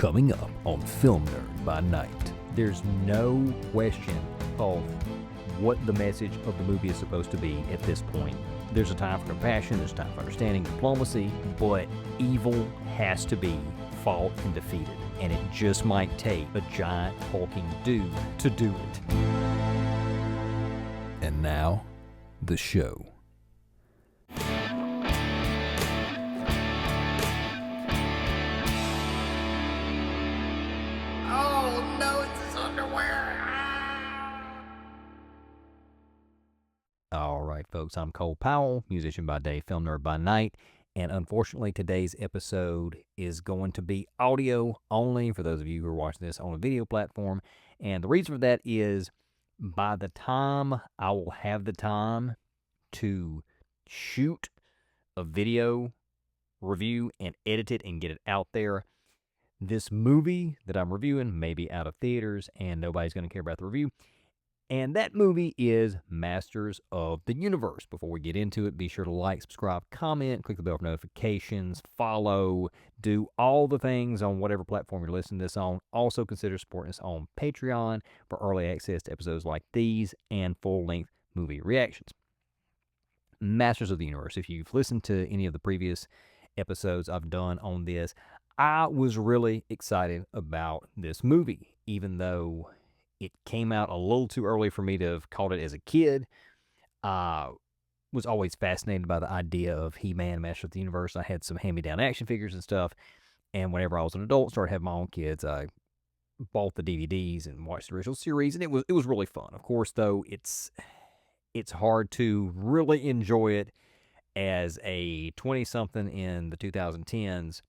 Coming up on Film Nerd by Night. There's no question of what the message of the movie is supposed to be at this point. There's a time for compassion, there's a time for understanding, diplomacy, but evil has to be fought and defeated. And it just might take a giant hulking dude to do it. And now, the show. Oh no, it's his underwear. All right, folks, I'm Cole Powell, musician by day, film nerd by night. And unfortunately, today's episode is going to be audio only for those of you who are watching this on a video platform. And the reason for that is by the time I will have the time to shoot a video review and edit it and get it out there, this movie that I'm reviewing may be out of theaters and nobody's going to care about the review. And that movie is Masters of the Universe. Before we get into it, be sure to like, subscribe, comment, click the bell for notifications, follow, do all the things on whatever platform you're listening to this on. Also consider supporting us on Patreon for early access to episodes like these and full-length movie reactions. Masters of the Universe. If you've listened to any of the previous episodes I've done on this, I was really excited about this movie, even though it came out a little too early for me to have caught it as a kid. I was always fascinated by the idea of He-Man, Master of the Universe. I had some hand-me-down action figures and stuff, and whenever I was an adult, started having my own kids, I bought the DVDs and watched the original series, and it was really fun. Of course, though, it's hard to really enjoy it as a 20-something in the 2010s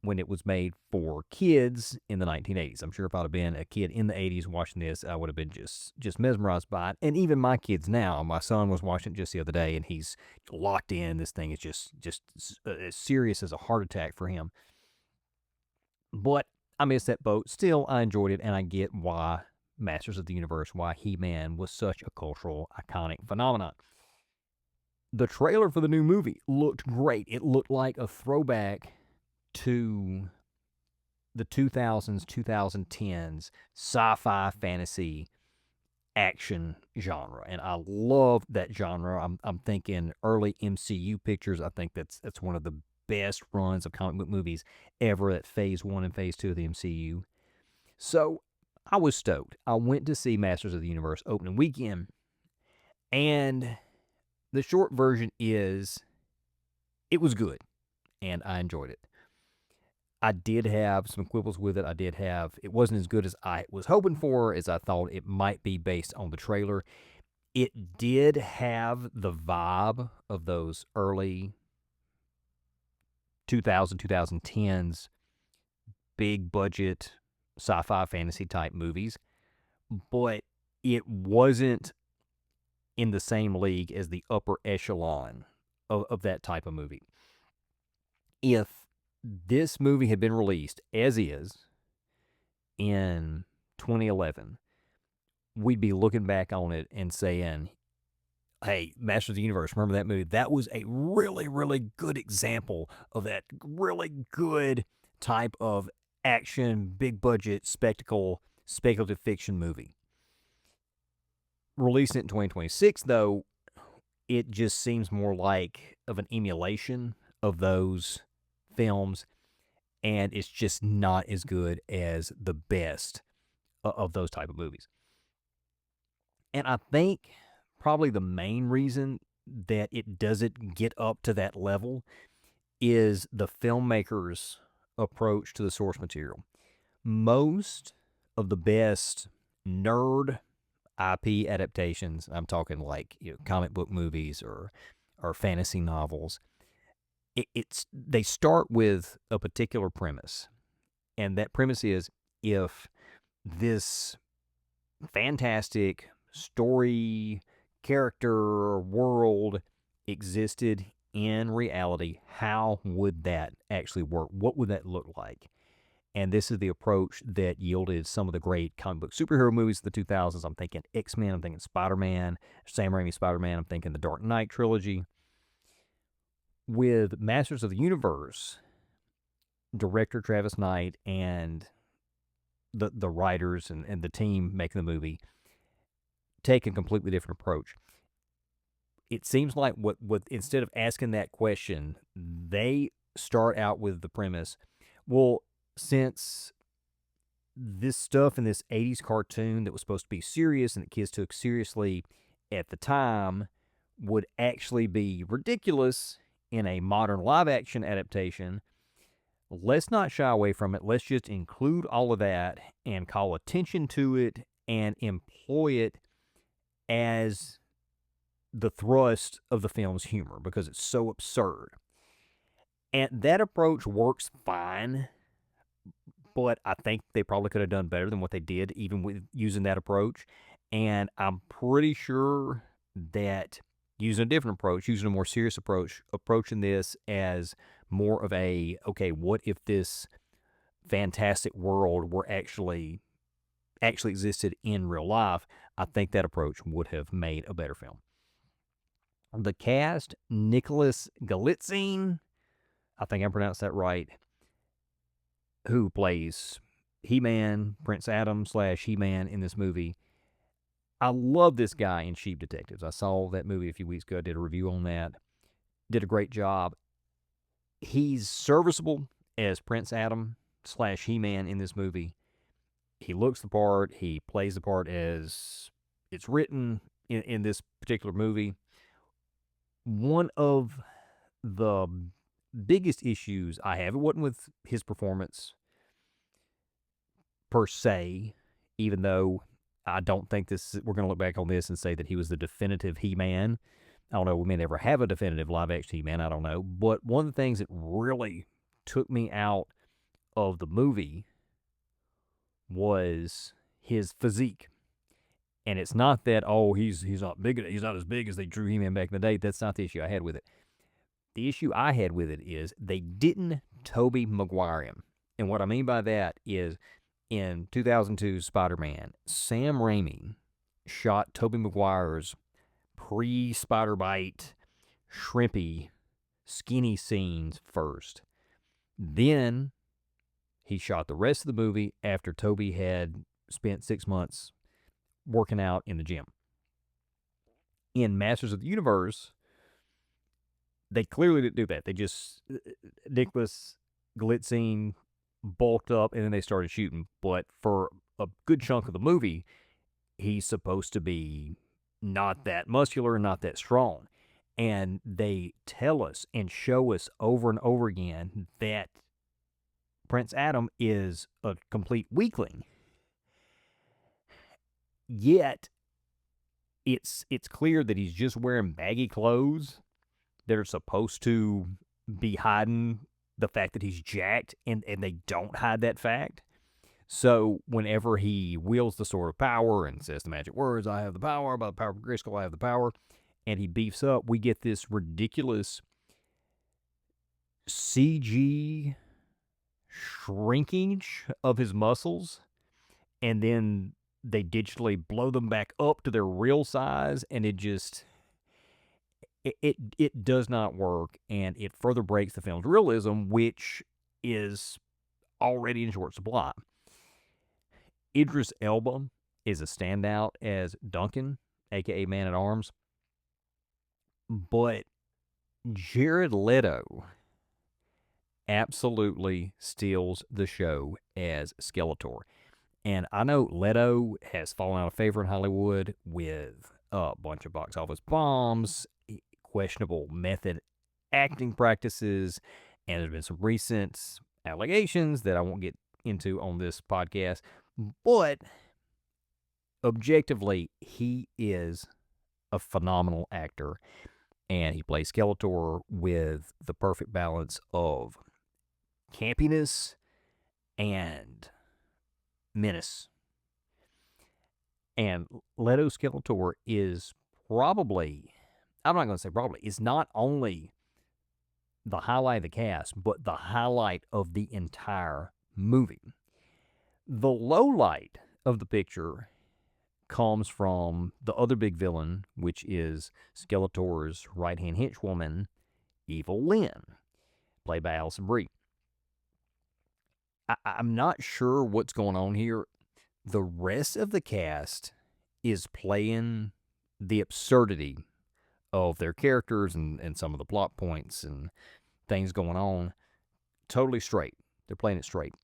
when it was made for kids in the 1980s. I'm sure if I'd have been a kid in the 80s watching this, I would have been just mesmerized by it. And even my kids now, my son was watching it just the other day, and he's locked in. This thing is just as serious as a heart attack for him. But I missed that boat. Still, I enjoyed it, and I get why Masters of the Universe, why He-Man was such a cultural, iconic phenomenon. The trailer for the new movie looked great. It looked like a throwback to the 2000s, 2010s sci-fi fantasy action genre, and I love that genre. I'm thinking early MCU pictures. I think that's one of the best runs of comic book movies ever, at Phase 1 and Phase 2 of the MCU. So I was stoked. I went to see Masters of the Universe opening weekend, and the short version is it was good, and I enjoyed it. I did have some quibbles with it. It wasn't as good as I was hoping for, as I thought it might be based on the trailer. It did have the vibe of those early 2010s big budget sci-fi fantasy type movies, but it wasn't in the same league as the upper echelon of that type of movie. If this movie had been released as is in 2011, we'd be looking back on it and saying, hey, Masters of the Universe, remember that movie? That was a really, really good example of that really good type of action, big budget, speculative fiction movie. Releasing it in 2026, though, it just seems more like of an emulation of those films, and it's just not as good as the best of those type of movies. And I think probably the main reason that it doesn't get up to that level is the filmmaker's approach to the source material. Most of the best nerd IP adaptations, I'm talking like comic book movies or fantasy novels, they start with a particular premise, and that premise is, if this fantastic story, character, world existed in reality, how would that actually work? What would that look like? And this is the approach that yielded some of the great comic book superhero movies of the 2000s. I'm thinking X-Men, I'm thinking Spider-Man, Sam Raimi Spider-Man, I'm thinking the Dark Knight trilogy. With Masters of the Universe, director Travis Knight and the writers and the team making the movie take a completely different approach. It seems like what instead of asking that question, they start out with the premise, well, since this stuff in this 80s cartoon that was supposed to be serious and that kids took seriously at the time would actually be ridiculous in a modern live action adaptation, let's not shy away from it. Let's just include all of that and call attention to it and employ it as the thrust of the film's humor because it's so absurd. And that approach works fine, but I think they probably could have done better than what they did, even with using that approach. And I'm pretty sure that using a different approach, using a more serious approach, approaching this as more of a, okay, what if this fantastic world were actually existed in real life, I think that approach would have made a better film. The cast, Nicholas Galitzine, I think I pronounced that right, who plays He-Man, Prince Adam / He-Man in this movie. I love this guy in Sheep Detectives. I saw that movie a few weeks ago. I did a review on that. Did a great job. He's serviceable as Prince Adam / He-Man in this movie. He looks the part. He plays the part as it's written in this particular movie. One of the biggest issues I have, it wasn't with his performance per se, even though I don't think we're going to look back on this and say that he was the definitive He-Man. I don't know, we may never have a definitive live-action He-Man, I don't know. But one of the things that really took me out of the movie was his physique. And it's not that, oh, he's not big, he's not as big as they drew He-Man back in the day. That's not the issue I had with it. The issue I had with it is they didn't Tobey Maguire him. And what I mean by that is in 2002 Spider-Man, Sam Raimi shot Tobey Maguire's pre-Spider-Bite, shrimpy, skinny scenes first. Then he shot the rest of the movie after Tobey had spent 6 months working out in the gym. In Masters of the Universe, they clearly didn't do that. They just, Nicholas Galitzine bulked up and then they started shooting. But for a good chunk of the movie, he's supposed to be not that muscular, not that strong. And they tell us and show us over and over again that Prince Adam is a complete weakling. Yet, it's clear that he's just wearing baggy clothes that are supposed to be hiding the fact that he's jacked, and they don't hide that fact. So whenever he wields the sword of power and says the magic words, I have the power, by the power of Grayskull, I have the power, and he beefs up, we get this ridiculous CG shrinkage of his muscles, and then they digitally blow them back up to their real size, and it just, it does not work, and it further breaks the film's realism, which is already in short supply. Idris Elba is a standout as Duncan, a.k.a. Man-at-Arms, but Jared Leto absolutely steals the show as Skeletor. And I know Leto has fallen out of favor in Hollywood with a bunch of box office bombs, questionable method acting practices, and there's been some recent allegations that I won't get into on this podcast. But objectively, he is a phenomenal actor, and he plays Skeletor with the perfect balance of campiness and menace. And Leto Skeletor is probably, I'm not going to say probably, is not only the highlight of the cast, but the highlight of the entire movie. The low light of the picture comes from the other big villain, which is Skeletor's right-hand henchwoman, Evil Lynn, played by Alison Brie. I'm not sure what's going on here. The rest of the cast is playing the absurdity of their characters and some of the plot points and things going on totally straight. They're playing it straight.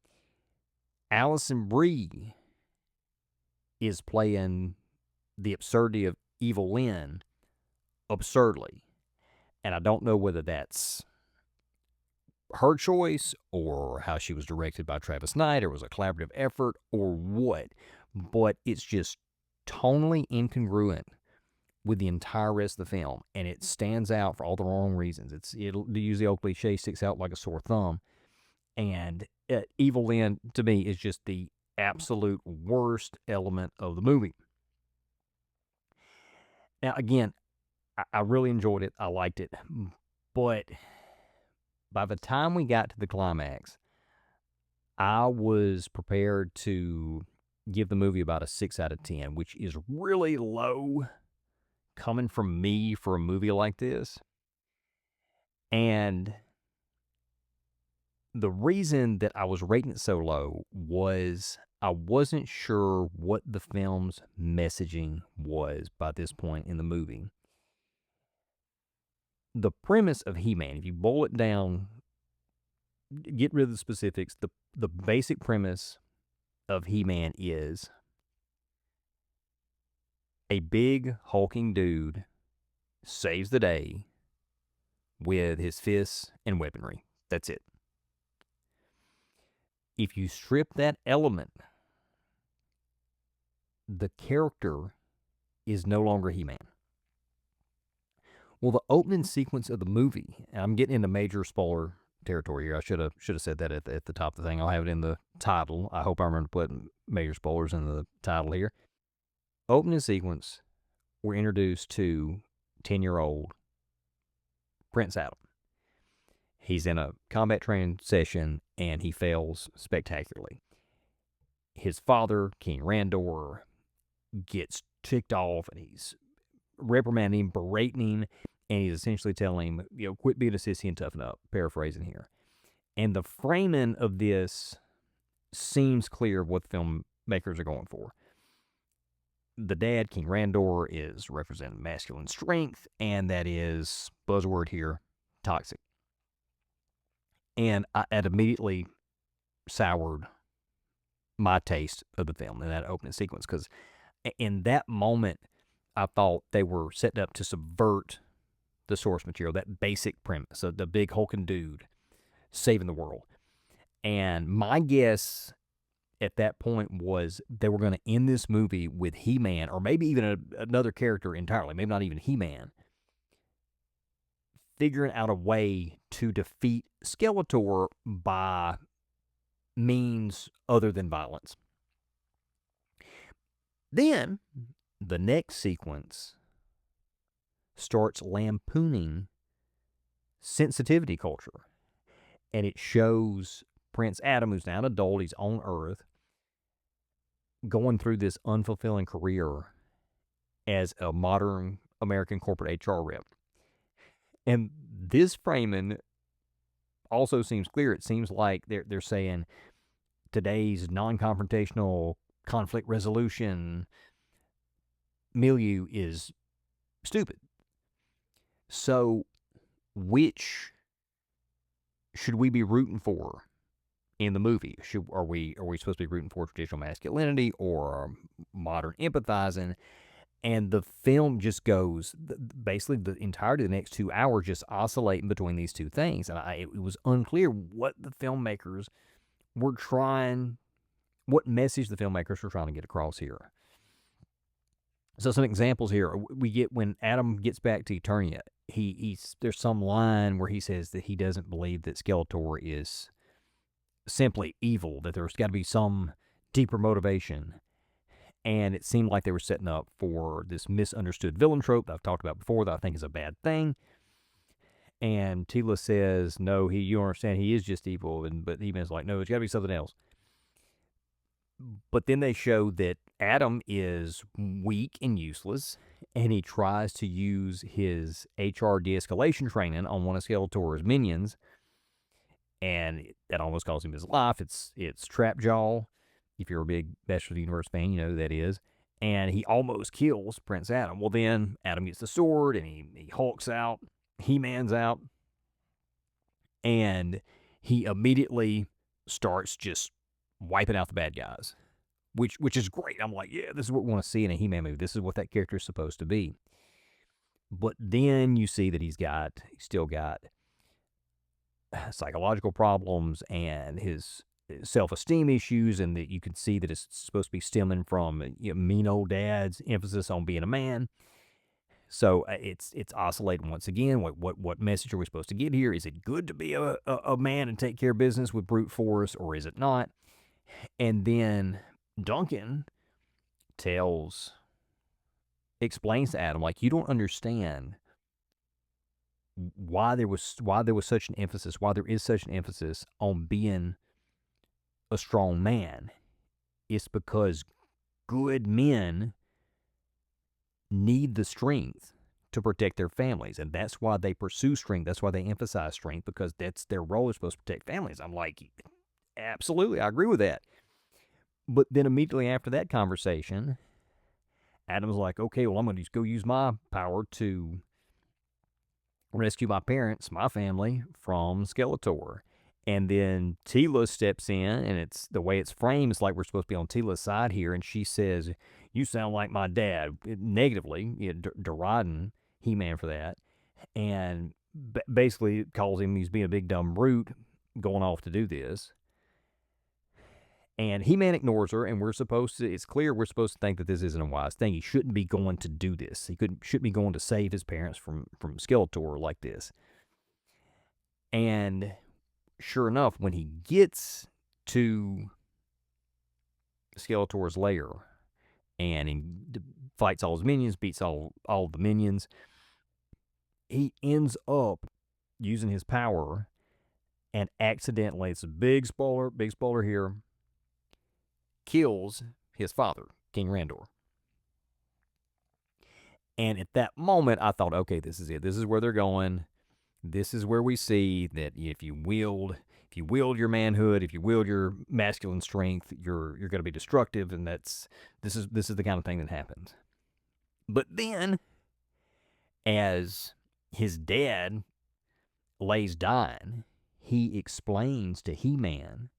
Allison Brie is playing the absurdity of Evil Lynn absurdly. And I don't know whether that's her choice or how she was directed by Travis Knight or was a collaborative effort or what. But it's just tonally incongruent with the entire rest of the film. And it stands out for all the wrong reasons. It'll use the old cliche, sticks out like a sore thumb. And Evil Lynn, to me, is just the absolute worst element of the movie. Now, again, I really enjoyed it. I liked it. But by the time we got to the climax, I was prepared to give the movie about a 6 out of 10, which is really low coming from me for a movie like this. And the reason that I was rating it so low was I wasn't sure what the film's messaging was by this point in the movie. The premise of He-Man, if you boil it down, get rid of the specifics, the basic premise of He-Man is a big hulking dude saves the day with his fists and weaponry. That's it. If you strip that element, the character is no longer He-Man. Well, the opening sequence of the movie, and I'm getting into major spoiler territory here. I should have said that at the top of the thing. I'll have it in the title. I hope I remember to put major spoilers in the title here. Opening sequence, we're introduced to 10-year-old Prince Adam. He's in a combat training session, and he fails spectacularly. His father, King Randor, gets ticked off, and he's reprimanding him, berating him, and he's essentially telling him, quit being a sissy and toughen up, paraphrasing here. And the framing of this seems clear of what the filmmakers are going for. The dad, King Randor, is representing masculine strength, and that is, buzzword here, toxic. And it immediately soured my taste of the film in that opening sequence, because in that moment, I thought they were set up to subvert the source material, that basic premise of the big hulking dude saving the world. And my guess at that point was they were going to end this movie with He-Man, or maybe even another character entirely, maybe not even He-Man, figuring out a way to defeat Skeletor by means other than violence. Then, the next sequence starts lampooning sensitivity culture. And it shows Prince Adam, who's now an adult, he's on Earth, going through this unfulfilling career as a modern American corporate HR rep. And this framing also seems clear. It seems like they're saying today's non-confrontational conflict resolution milieu is stupid. So, which should we be rooting for in the movie? Are we supposed to be rooting for traditional masculinity or modern empathizing? And the film just goes, basically the entirety of the next 2 hours just oscillating between these two things. And it was unclear what the filmmakers were trying, what message the filmmakers were trying to get across here. So some examples here we get when Adam gets back to Eternia. There's some line where he says that he doesn't believe that Skeletor is simply evil, that there's got to be some deeper motivation. And it seemed like they were setting up for this misunderstood villain trope that I've talked about before that I think is a bad thing. And Tila says, no, you don't understand, he is just evil. But He-Man's like, no, it's got to be something else. But then they show that Adam is weak and useless, and he tries to use his HR de-escalation training on one of Skeletor's minions. and that almost cost him his life. It's Trapjaw. If you're a big Masters of the Universe fan, you know who that is. And he almost kills Prince Adam. Well, then Adam gets the sword, and he hulks out. He-Man's out. And he immediately starts just wiping out the bad guys, which is great. I'm like, yeah, this is what we want to see in a He-Man movie. This is what that character is supposed to be. But then you see that he's still got psychological problems and his self-esteem issues, and that you can see that it's supposed to be stemming from mean old dad's emphasis on being a man. So it's oscillating once again. What message are we supposed to get here? Is it good to be a man and take care of business with brute force, or is it not? And then Duncan explains to Adam, like, you don't understand why there was such an emphasis, why there is such an emphasis on being a strong man. It's because good men need the strength to protect their families, and that's why they pursue strength. That's why they emphasize strength, because that's their role, is supposed to protect families. I'm like, absolutely, I agree with that. But then immediately after that conversation, Adam's like, okay, well, I'm going to just go use my power to rescue my parents, my family, from Skeletor. And then Tila steps in, and it's the way it's framed, it's like we're supposed to be on Tila's side here, and she says, you sound like my dad, negatively, deriding He-Man for that, and basically calls him, he's being a big dumb brute going off to do this. And He-Man ignores her, and it's clear we're supposed to think that this isn't a wise thing. He shouldn't be going to do this. He shouldn't be going to save his parents from Skeletor like this. And sure enough, when he gets to Skeletor's lair, and he fights all his minions, beats all the minions, he ends up using his power and accidentally, it's a big spoiler here, kills his father, King Randor. And at that moment, I thought, okay, this is it. This is where they're going. This is where we see that if you wield your manhood, if you wield your masculine strength, you're going to be destructive, and this is the kind of thing that happens. But then, as his dad lays dying, he explains to He-Man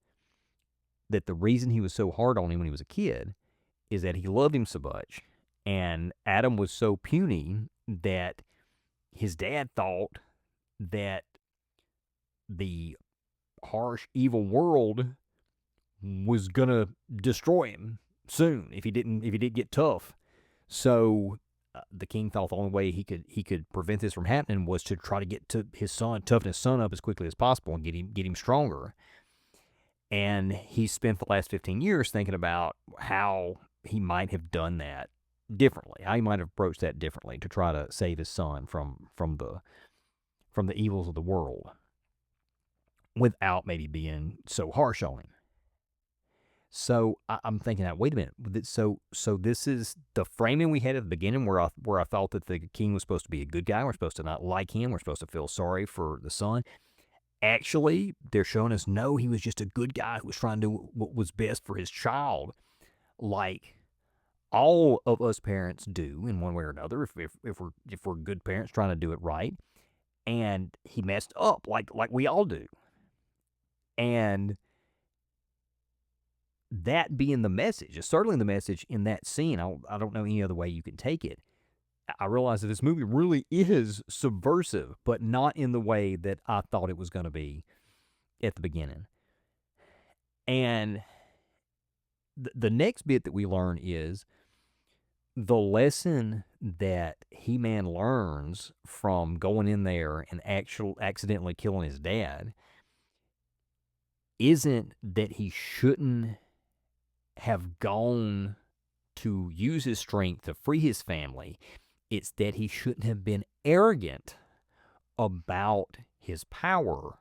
that the reason he was so hard on him when he was a kid is that he loved him so much, and Adam was so puny that his dad thought that the harsh, evil world was gonna destroy him soon if he didn't get tough. So the king thought the only way he could prevent this from happening was to try to get to his son, toughen his son up as quickly as possible, and get him stronger. And he spent the last 15 years thinking about how he might have done that differently, how he might have approached that differently to try to save his son from the evils of the world without maybe being so harsh on him. So I'm thinking, wait a minute. So this is the framing we had at the beginning, where I thought that the king was supposed to be a good guy. We're supposed to not like him. We're supposed to feel sorry for the son. Actually, they're showing us, no, he was just a good guy who was trying to do what was best for his child, like all of us parents do in one way or another. If we're good parents trying to do it right, and he messed up like we all do, and that being the message is certainly the message in that scene. I don't know any other way you can take it. I realize that this movie really is subversive, but not in the way that I thought it was going to be at the beginning. And the next bit that we learn is the lesson that He-Man learns from going in there and accidentally killing his dad isn't that he shouldn't have gone to use his strength to free his family. It's that he shouldn't have been arrogant about his power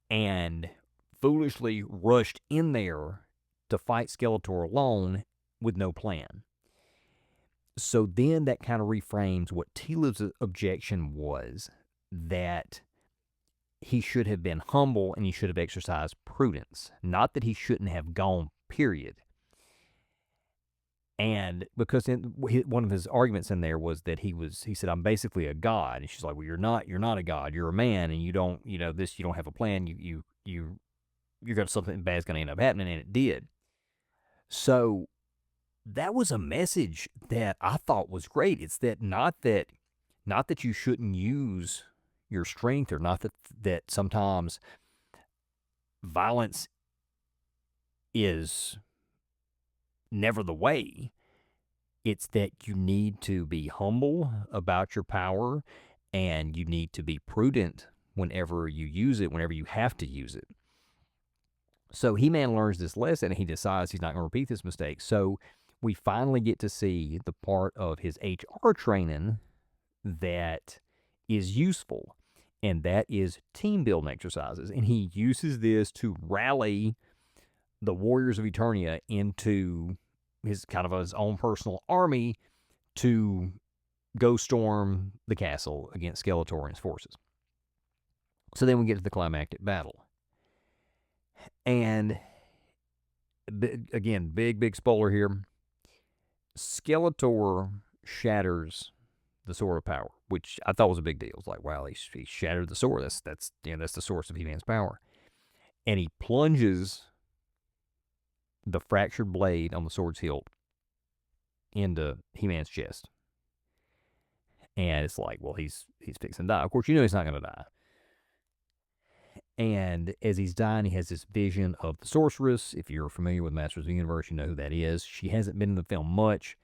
and foolishly rushed in there to fight Skeletor alone with no plan. So then that kind of reframes what Tila's objection was, that he should have been humble and he should have exercised prudence. Not that he shouldn't have gone, period. And because one of his arguments in there was that he said, I'm basically a god. And she's like, well, you're not a god. You're a man, and you don't, you don't have a plan. You're going to, something bad's going to end up happening, and it did. So that was a message that I thought was great. It's that not that you shouldn't use your strength, or not that sometimes violence is never the way. It's that you need to be humble about your power, and you need to be prudent whenever you use it, whenever you have to use it. So He-Man learns this lesson, and he decides he's not going to repeat this mistake. So we finally get to see the part of his HR training that is useful, and that is team building exercises. And he uses this to rally the Warriors of Eternia into his own personal army to go storm the castle against Skeletor and his forces. So then we get to the climactic battle. And again, big spoiler here. Skeletor shatters the Sword of Power, which I thought was a big deal. It's like, wow, he shattered the sword. That's the source of He-Man's power. And he plunges the fractured blade on the sword's hilt into He-Man's chest. And it's like, well, he's fixing to die. Of course, he's not going to die. And as he's dying, he has this vision of the sorceress. If you're familiar with Masters of the Universe, you know who that is. She hasn't been in the film much.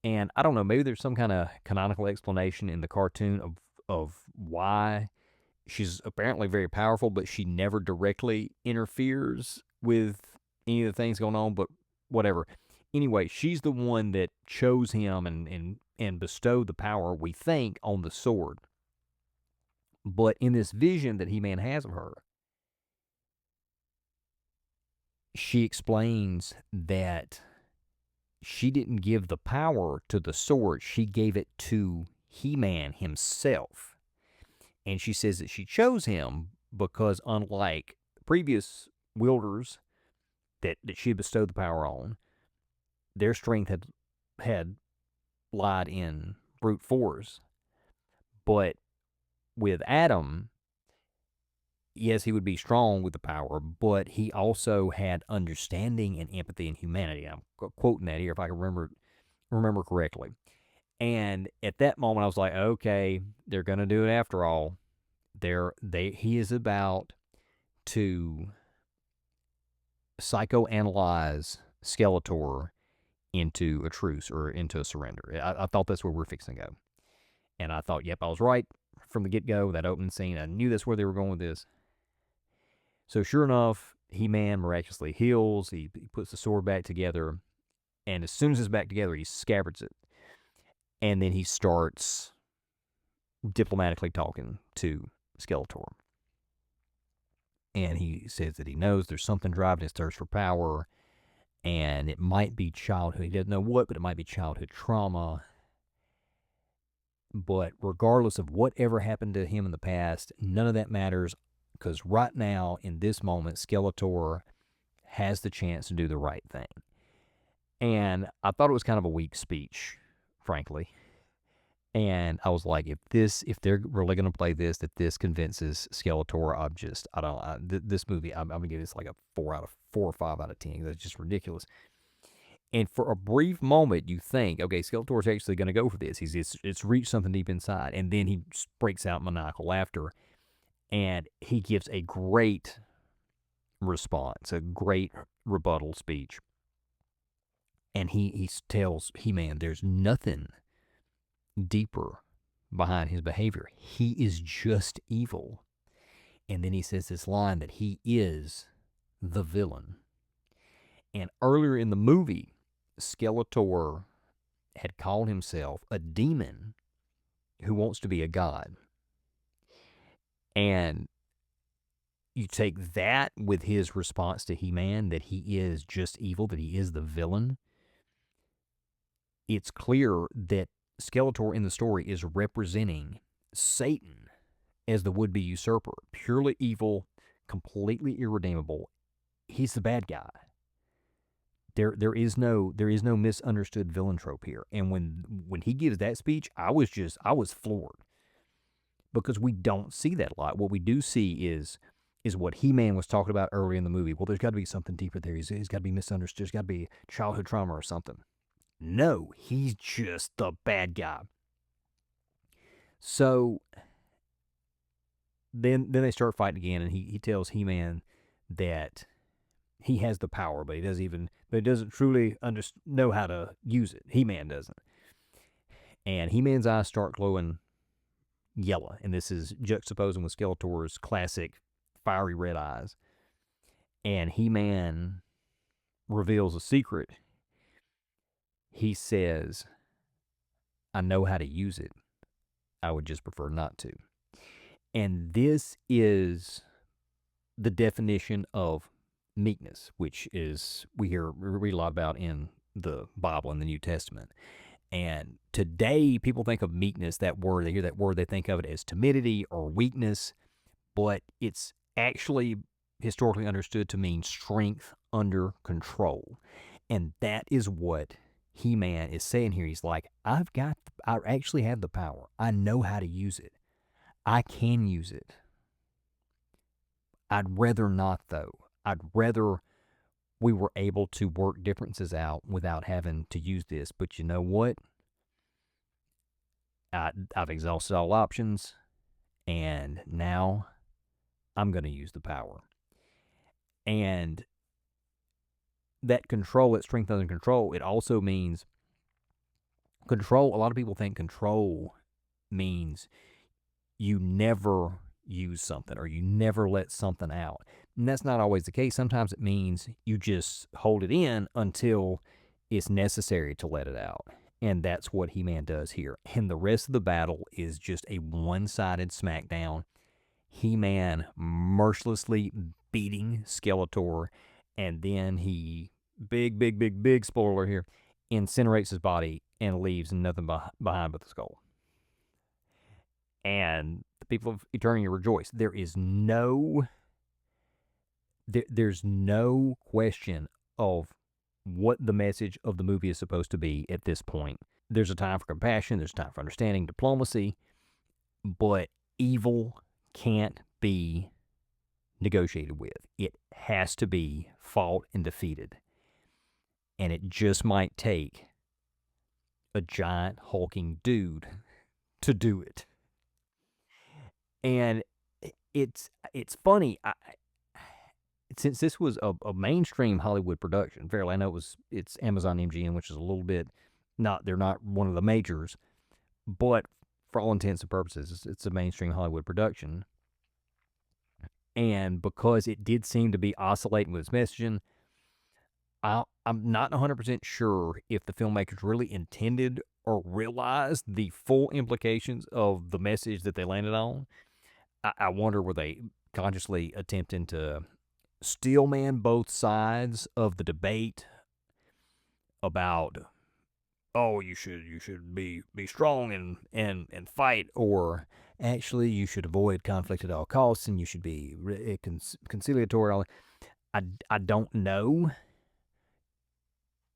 And I don't know, maybe there's some kind of canonical explanation in the cartoon of why she's apparently very powerful, but she never directly interferes with any of the things going on, but whatever. Anyway, she's the one that chose him and bestowed the power, we think, on the sword. But in this vision that He-Man has of her, she explains that she didn't give the power to the sword. She gave it to He-Man himself. And she says that she chose him because, unlike previous wielders that she bestowed the power on, their strength had lied in brute force. But with Adam, yes, he would be strong with the power, but he also had understanding and empathy and humanity. I'm quoting that here if I can remember correctly. And at that moment, I was like, okay, they're going to do it after all. He is about to psychoanalyze Skeletor into a truce or into a surrender. I thought that's where we're fixing to go. And I thought, yep, I was right from the get-go, that opening scene. I knew that's where they were going with this. So sure enough, He-Man miraculously heals. He puts the sword back together. And as soon as it's back together, he scabbards it. And then he starts diplomatically talking to Skeletor. And he says that he knows there's something driving his thirst for power. And it might be childhood. He doesn't know what, but it might be childhood trauma. But regardless of whatever happened to him in the past, none of that matters, because right now, in this moment, Skeletor has the chance to do the right thing. And I thought it was kind of a weak speech, frankly. And I was like, if they're really going to play this, that this convinces Skeletor, this movie, I'm going to give this like a 4 or 5 out of 10. That's just ridiculous. And for a brief moment, you think, okay, Skeletor's actually going to go for this. It's reached something deep inside. And then he breaks out maniacal laughter. And he gives a great response, a great rebuttal speech. And he tells He-Man there's nothing deeper behind his behavior. He is just evil. And then he says this line that he is the villain. And earlier in the movie, Skeletor had called himself a demon who wants to be a god. And you take that with his response to He-Man, that he is just evil, that he is the villain. It's clear that Skeletor in the story is representing Satan as the would-be usurper, purely evil, completely irredeemable. He's the bad guy. There is no misunderstood villain trope here. And when he gives that speech, I was floored, because we don't see that a lot. What we do see is what He-Man was talking about earlier in the movie. Well, there's got to be something deeper there. He's got to be misunderstood. There's got to be childhood trauma or something. No, he's just the bad guy. So then they start fighting again, and he tells He-Man that he has the power, but he doesn't truly know how to use it. He-Man doesn't. And He-Man's eyes start glowing yellow, and this is juxtaposing with Skeletor's classic fiery red eyes. And He-Man reveals a secret. He says, I know how to use it. I would just prefer not to. And this is the definition of meekness, which is we read a lot about in the Bible in the New Testament. And today, people think of meekness, that word, they hear that word, they think of it as timidity or weakness, but it's actually historically understood to mean strength under control. And that is what He-Man is saying here. He's like, I actually have the power. I know how to use it. I can use it. I'd rather not, though. I'd rather we were able to work differences out without having to use this. But you know what? I've exhausted all options, and now I'm going to use the power. And that control, that strength under control, it also means control. A lot of people think control means you never use something or you never let something out. And that's not always the case. Sometimes it means you just hold it in until it's necessary to let it out. And that's what He-Man does here. And the rest of the battle is just a one-sided smackdown. He-Man mercilessly beating Skeletor, and then he, big spoiler here, incinerates his body and leaves nothing behind but the skull. And the people of Eternia rejoice. There's no question of what the message of the movie is supposed to be at this point. There's a time for compassion, there's a time for understanding, diplomacy, but evil can't be negotiated with. It has to be fought and defeated. And it just might take a giant hulking dude to do it. And it's funny, since this was a mainstream Hollywood production, fairly, I know it's Amazon MGM, which is a little bit they're not one of the majors, but for all intents and purposes, it's a mainstream Hollywood production. And because it did seem to be oscillating with its messaging, I'm not 100% sure if the filmmakers really intended or realized the full implications of the message that they landed on. I wonder, were they consciously attempting to steelman both sides of the debate about, oh, you should be strong and fight, or actually you should avoid conflict at all costs and you should be conciliatory. I don't know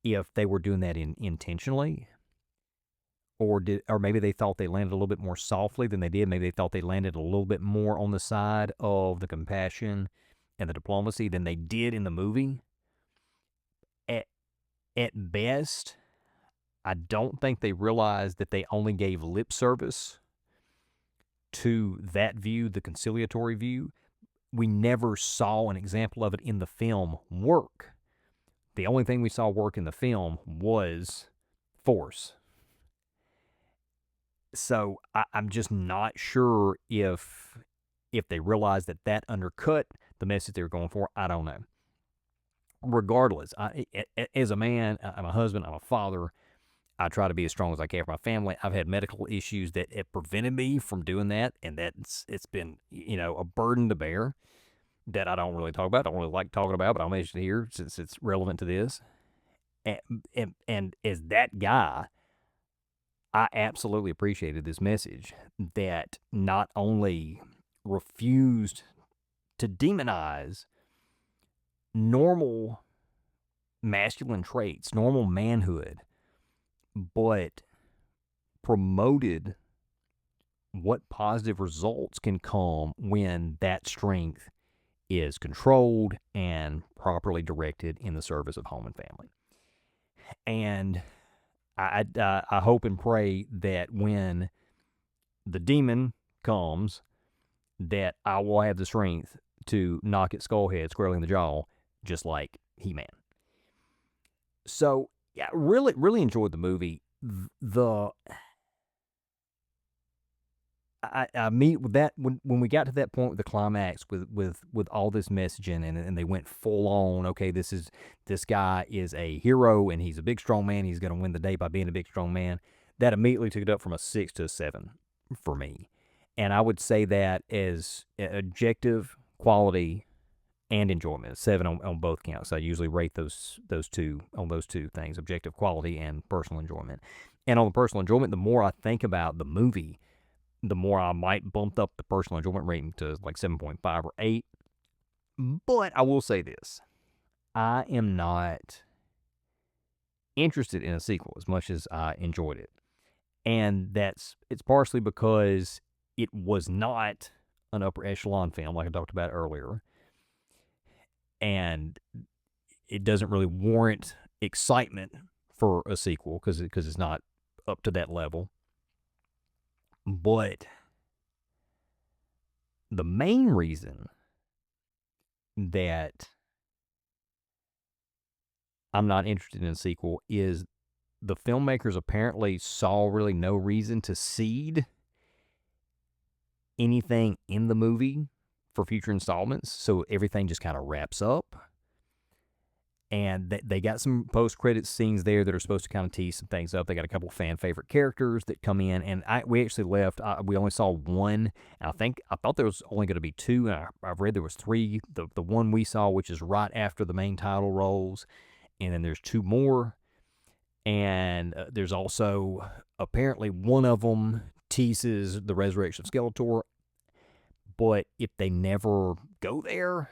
if they were doing that intentionally, or maybe they thought they landed a little bit more softly than they did. Maybe they thought they landed a little bit more on the side of the compassion and the diplomacy than they did in the movie. At best, I don't think they realized that they only gave lip service to that view, the conciliatory view. We never saw an example of it in the film work. The only thing we saw work in the film was force. So I'm just not sure if they realized that undercut the message they were going for. I don't know. Regardless, as a man, I'm a husband, I'm a father, I try to be as strong as I can for my family. I've had medical issues that have prevented me from doing that, and it's been, a burden to bear that I don't really talk about. I don't really like talking about, but I'll mention it here since it's relevant to this. And as that guy, I absolutely appreciated this message that not only refused to demonize normal masculine traits, normal manhood, but promoted what positive results can come when that strength is controlled and properly directed in the service of home and family. And I hope and pray that when the demon comes, that I will have the strength to knock its skull head squarely in the jaw, just like He-Man. So, yeah, really enjoyed the movie. I meet with that when we got to that point with the climax with all this messaging and they went full on. Okay, this guy is a hero and he's a big strong man. He's going to win the day by being a big strong man. That immediately took it up from a 6 to a 7 for me, and I would say that as objective quality and enjoyment, 7 on both counts. I usually rate those two things, objective quality and personal enjoyment. And on the personal enjoyment, the more I think about the movie, the more I might bump up the personal enjoyment rating to like 7.5 or 8. But I will say this. I am not interested in a sequel as much as I enjoyed it. And it's partially because it was not an upper echelon film like I talked about earlier. And it doesn't really warrant excitement for a sequel because it's not up to that level. But the main reason that I'm not interested in a sequel is the filmmakers apparently saw really no reason to seed anything in the movie for future installments, so everything just kind of wraps up. And they got some post-credit scenes there that are supposed to kind of tease some things up. They got a couple fan-favorite characters that come in, and we actually left. We only saw one, and I thought there was only going to be 2, and I've read there was 3. The one we saw, which is right after the main title rolls, and then there's 2 more, and there's also apparently one of them teases the resurrection of Skeletor, but if they never go there,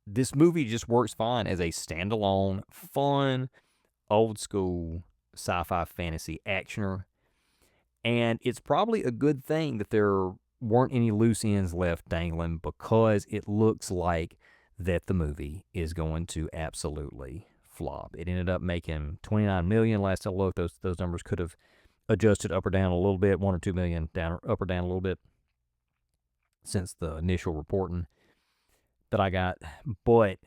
this movie just works fine as a standalone, fun, old-school sci-fi fantasy actioner. And it's probably a good thing that there weren't any loose ends left dangling, because it looks like that the movie is going to absolutely flop. It ended up making $29 million last I looked. Those numbers could have adjusted up or down a little bit, $1 or $2 million down, up or down a little bit since the initial reporting that I got, but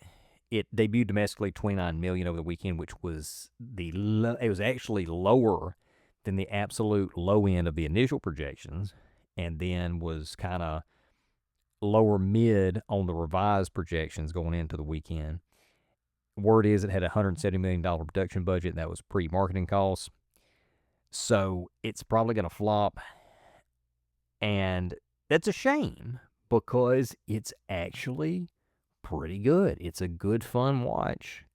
it debuted domestically $29 million over the weekend, which was it was actually lower than the absolute low end of the initial projections, and then was kind of lower mid on the revised projections going into the weekend. Word is it had a $170 million production budget, and that was pre-marketing costs. So it's probably going to flop, and that's a shame, because it's actually pretty good. It's a good, fun watch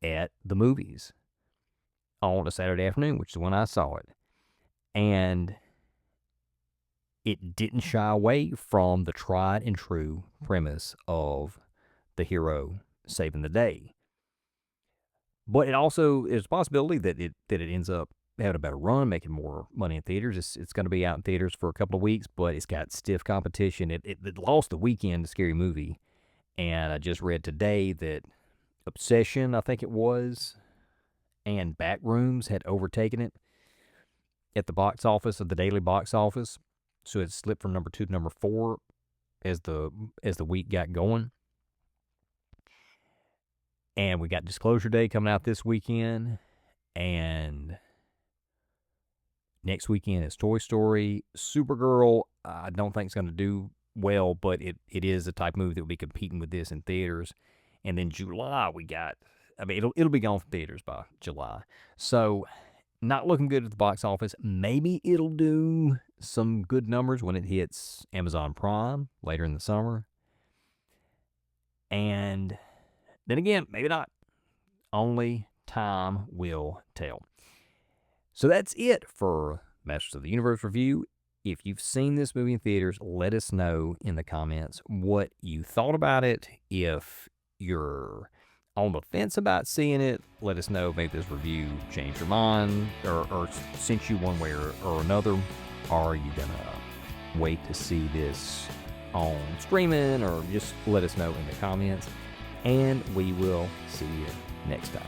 at the movies on a Saturday afternoon, which is when I saw it. And it didn't shy away from the tried and true premise of the hero saving the day. But it also is a possibility that it ends up having a better run, making more money in theaters. It's going to be out in theaters for a couple of weeks, but it's got stiff competition. It lost the weekend to Scary Movie. And I just read today that Obsession, I think it was, and Backrooms had overtaken it at the box office, of the daily box office. So it slipped from number 2 to number 4 as the week got going. And we got Disclosure Day coming out this weekend, and next weekend is Toy Story. Supergirl, I don't think it's going to do well, but it is a type of movie that will be competing with this in theaters. And then July, it'll be gone from theaters by July. So not looking good at the box office. Maybe it'll do some good numbers when it hits Amazon Prime later in the summer. And then again, maybe not. Only time will tell. So that's it for Masters of the Universe review. If you've seen this movie in theaters, let us know in the comments what you thought about it. If you're on the fence about seeing it, let us know. Maybe this review changed your mind or sent you one way or another. Are you going to wait to see this on streaming, or just let us know in the comments? And we will see you next time.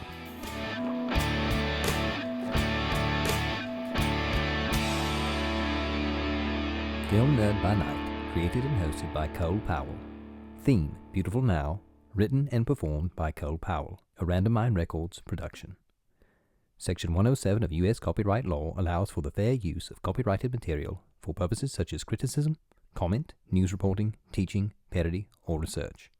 Film Nerd by Night, created and hosted by Cole Powell. Theme, Beautiful Now, written and performed by Cole Powell, a Randomine Records production. Section 107 of U.S. copyright law allows for the fair use of copyrighted material for purposes such as criticism, comment, news reporting, teaching, parody, or research.